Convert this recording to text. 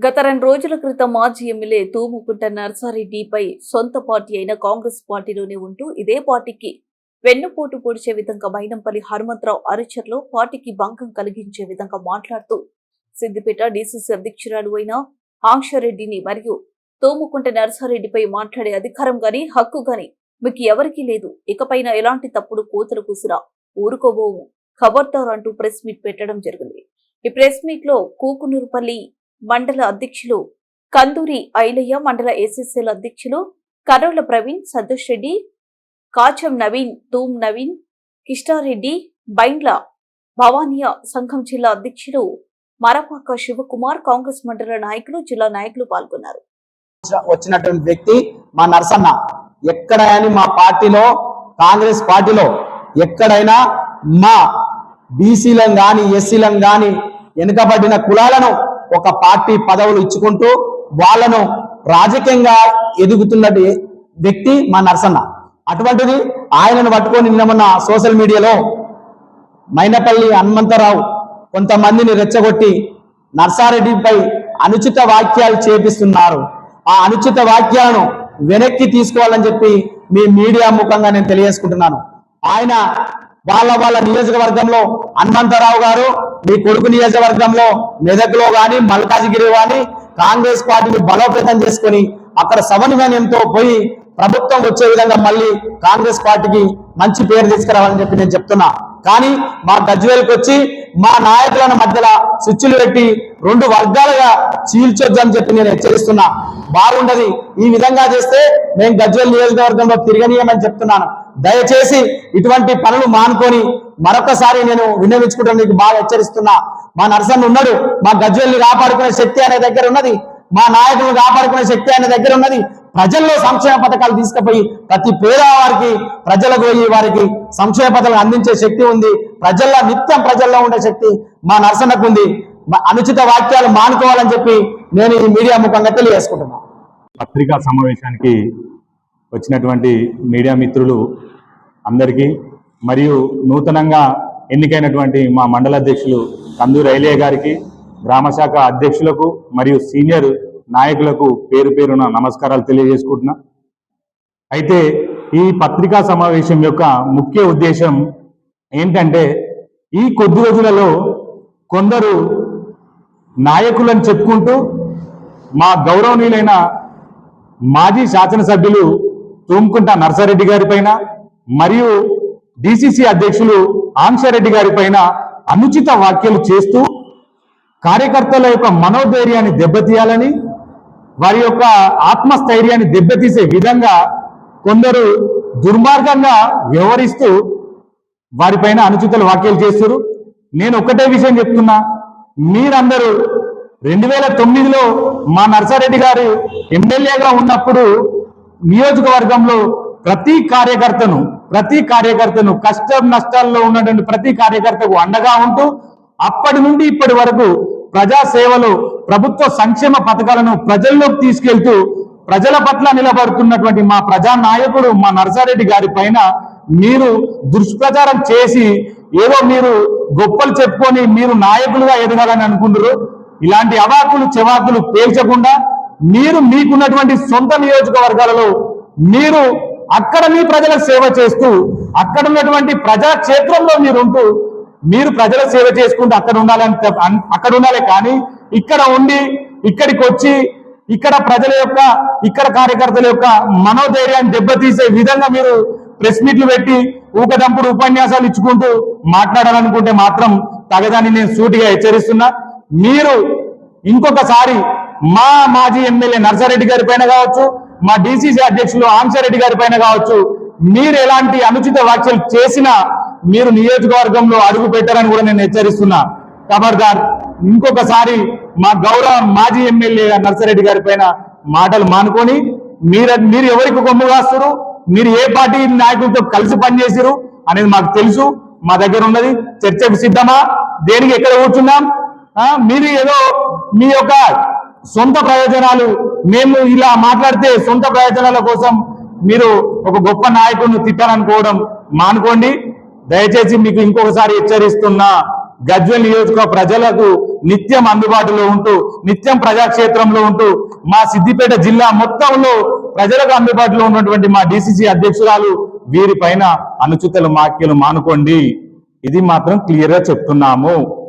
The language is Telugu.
గత 2 రోజుల క్రితం మాజీ ఎమ్మెల్యే తూముకుంట నర్సారెడ్డిపై సొంత పార్టీ అయిన కాంగ్రెస్ పార్టీలోనే ఉంటూ ఇదే పార్టీకి వెన్నుపోటు పొడిచే విధంగా మైనంపల్లి హనుమంతరావు అరిచర్లో పార్టీకి భంగం కలిగించే విధంగా మాట్లాడుతూ సిద్దిపేట డీసీసీ అధ్యక్షురాలు అయిన ఆంక్షరెడ్డిని మరియు తూముకుంట నర్సారెడ్డిపై మాట్లాడే అధికారం గాని హక్కు గాని మీకు ఎవరికీ లేదు. ఇకపైన ఎలాంటి తప్పుడు కూతురు కూసిరా ఊరుకోబోవు ఖబర్దార్ అంటూ ప్రెస్ మీట్ పెట్టడం జరిగింది. ఈ ప్రెస్ మీట్ లో కూకునూరుపల్లి మండల అధ్యక్షులు కందూరి ఐలయ్య, మండల ఎస్ఎస్ఎల్ అధ్యక్షులు కర్రోల ప్రవీణ్, సంతోష్ రెడ్డి, కాచం నవీన్, తూమ్ నవీన్, కిష్టారెడ్డి, బైండ్ల భవానియా సంఘం జిల్లా అధ్యక్షులు మరపాక శివకుమార్, కాంగ్రెస్ మండల నాయకులు, జిల్లా నాయకులు పాల్గొన్నారు. వచ్చినటువంటి వ్యక్తి మా నర్సన్న. ఎక్కడైనా మా పార్టీలో, కాంగ్రెస్ పార్టీలో ఎక్కడైనా మా బీసీలను గాని ఎస్సీలను గాని వెనుకబడిన కులాలను ఒక పార్టీ పదవులు ఇచ్చుకుంటూ వాళ్ళను రాజకీయంగా ఎదుగుతున్న వ్యక్తి మా నర్సన్న. అటువంటిది ఆయనను పట్టుకొని నిన్న సోషల్ మీడియాలో మైనపల్లి హనుమంతరావు కొంతమందిని రెచ్చగొట్టి నర్సారెడ్డిపై అనుచిత వాక్యాలు చేపిస్తున్నారు. ఆ అనుచిత వాక్యాలను వెనక్కి తీసుకోవాలని చెప్పి మీ మీడియా ముఖంగా నేను తెలియజేసుకుంటున్నాను. ఆయన వాళ్ళ నియోజకవర్గంలో హనుమంతరావు గారు మీ కొడుకు నియోజకవర్గంలో మెదక్లో గాని మల్కాజిగిరి గాని కాంగ్రెస్ పార్టీని బలోపేతం చేసుకుని అక్కడ సమన్వయంతో పోయి ప్రభుత్వం వచ్చే విధంగా మళ్ళీ కాంగ్రెస్ పార్టీకి మంచి పేరు తీసుకురావాలని చెప్పి నేను చెప్తున్నా. కానీ మా గజ్వేల్కి వచ్చి మా నాయకుల మధ్యలో స్విచ్లు పెట్టి 2 వర్గాలుగా చీల్చొద్దని చెప్పి నేను హెచ్చరిస్తున్నా. బాగుండదు. ఈ విధంగా చేస్తే మేము గజ్వేల్ నియోజకవర్గంలో తిరగనీయమని చెప్తున్నాను. దయచేసి ఇటువంటి పనులు మానుకొని మరొకసారి నేను విన్నవించుకుంటాను. నీకు బాగా హెచ్చరిస్తున్నా. మా నర్సన్న ఉన్నాడు. మా గజ్వేల్ని కాపాడుకునే శక్తి అనే దగ్గర ఉన్నది. మా నాయకులను కాపాడుకునే శక్తి అనే దగ్గర ఉన్నది. ప్రజల్లో సంక్షేమ పథకాలు తీసుకుపోయి ప్రతి పేదవారికి ప్రజలకు పోయి వారికి సంక్షేమ పథకాలు అందించే శక్తి ఉంది. నిత్యం ప్రజల్లో ఉండే శక్తి మా నర్సన్నకు ఉంది. అనుచిత వాక్యాలు మానుకోవాలని చెప్పి నేను ఈ మీడియా ముఖంగా తెలియజేసుకుంటున్నా. పత్రికా సమావేశానికి వచ్చినటువంటి మీడియా మిత్రులు అందరికీ మరియు నూతనంగా ఎన్నికైనటువంటి మా మండల అధ్యక్షులు కందూరి ఐలయ్య గారికి, గ్రామశాఖ అధ్యక్షులకు మరియు సీనియర్ నాయకులకు పేరు పేరున నమస్కారాలు తెలియజేసుకుంటున్నా. అయితే ఈ పత్రికా సమావేశం యొక్క ముఖ్య ఉద్దేశం ఏంటంటే, ఈ కొద్ది రోజులలో కొందరు నాయకులను చెప్పుకుంటూ మా గౌరవనీయులైన మాజీ శాసనసభ్యులు తూముకుంట నర్సారెడ్డి గారి పైన మరియు డిసిసి అధ్యక్షులు ఆంక్షరెడ్డి గారి పైన అనుచిత వ్యాఖ్యలు చేస్తూ కార్యకర్తల యొక్క మనోధైర్యాన్ని దెబ్బతీయాలని, వారి యొక్క ఆత్మస్థైర్యాన్ని దెబ్బతీసే విధంగా కొందరు దుర్మార్గంగా వ్యవహరిస్తూ వారిపైన అనుచిత వ్యాఖ్యలు చేస్తారు. నేను ఒకటే విషయం చెప్తున్నా. మీరందరూ 2009లో మా నర్సారెడ్డి గారు ఎమ్మెల్యేగా ఉన్నప్పుడు నియోజకవర్గంలో ప్రతి కార్యకర్తను కష్టం నష్టాల్లో ఉన్నటువంటి ప్రతి కార్యకర్తకు అండగా ఉంటూ అప్పటి నుండి ఇప్పటి వరకు ప్రజా సేవలో ప్రభుత్వ సంక్షేమ పథకాలను ప్రజల్లోకి తీసుకెళ్తూ ప్రజల పట్ల నిలబడుతున్నటువంటి మా ప్రజా నాయకుడు మా నర్సారెడ్డి గారి పైన మీరు దుష్ప్రచారం చేసి ఏదో మీరు గొప్పలు చెప్పుకొని మీరు నాయకులుగా ఎదగాలని అనుకుంటారు. ఇలాంటి అవాకులు చెవాకులు పేల్చకుండా మీకున్నటువంటి సొంత నియోజకవర్గాలలో మీరు అక్కడ మీ ప్రజల సేవ చేస్తూ అక్కడ ఉన్నటువంటి ప్రజా క్షేత్రంలో మీరుంటూ మీరు ప్రజల సేవ చేసుకుంటూ అక్కడ ఉండాలి. కానీ ఇక్కడ ఉండి ఇక్కడికి వచ్చి ఇక్కడ ప్రజల యొక్క ఇక్కడ కార్యకర్తల యొక్క మనోధైర్యాన్ని దెబ్బతీసే విధంగా మీరు ప్రెస్ మీట్లు పెట్టి ఊకదంపుడు ఉపన్యాసాలు ఇచ్చుకుంటూ మాట్లాడాలనుకుంటే మాత్రం తగదని నేను సూటిగా హెచ్చరిస్తున్నా. మీరు ఇంకొకసారి మా మాజీ ఎమ్మెల్యే నర్సారెడ్డి గారి పైన కావచ్చు, మా డిసిసి అధ్యక్షులు ఆంక్షరెడ్డి గారి పైన కావచ్చు, మీరు ఎలాంటి అనుచిత వ్యాఖ్యలు చేసినా మీరు నియోజకవర్గంలో అడుగు పెట్టారని కూడా నేను హెచ్చరిస్తున్నా. ఖబర్దార్. ఇంకొకసారి మా గౌరవ మాజీ ఎమ్మెల్యే నర్సారెడ్డి గారి పైన మాటలు మానుకొని మీరు ఎవరికి కొమ్ము కాస్తారు, మీరు ఏ పార్టీ నాయకులతో కలిసి పనిచేసారు అనేది మాకు తెలుసు. మా దగ్గర ఉన్నది. చర్చకు సిద్ధమా? దేనికి ఎక్కడ కూర్చున్నాం? మీరు ఏదో మీ యొక్క సొంత ప్రయోజనాలు, మేము ఇలా మాట్లాడితే సొంత ప్రయోజనాల కోసం మీరు ఒక గొప్ప నాయకుడిని తిట్టాలనుకోవడం మానుకోండి. దయచేసి మీకు ఇంకొకసారి హెచ్చరిస్తున్నా. గజ్వేల్ నియోజకవర్గ ప్రజలకు నిత్యం అందుబాటులో ఉంటూ నిత్యం ప్రజాక్షేత్రంలో ఉంటూ మా సిద్దిపేట జిల్లా మొత్తంలో ప్రజలకు అందుబాటులో ఉన్నటువంటి మా డిసిసి అధ్యక్షురాలు వీరిపైన అనుచిత వ్యాఖ్యలు మానుకోండి. ఇది మాత్రం క్లియర్ గా చెప్తున్నాము.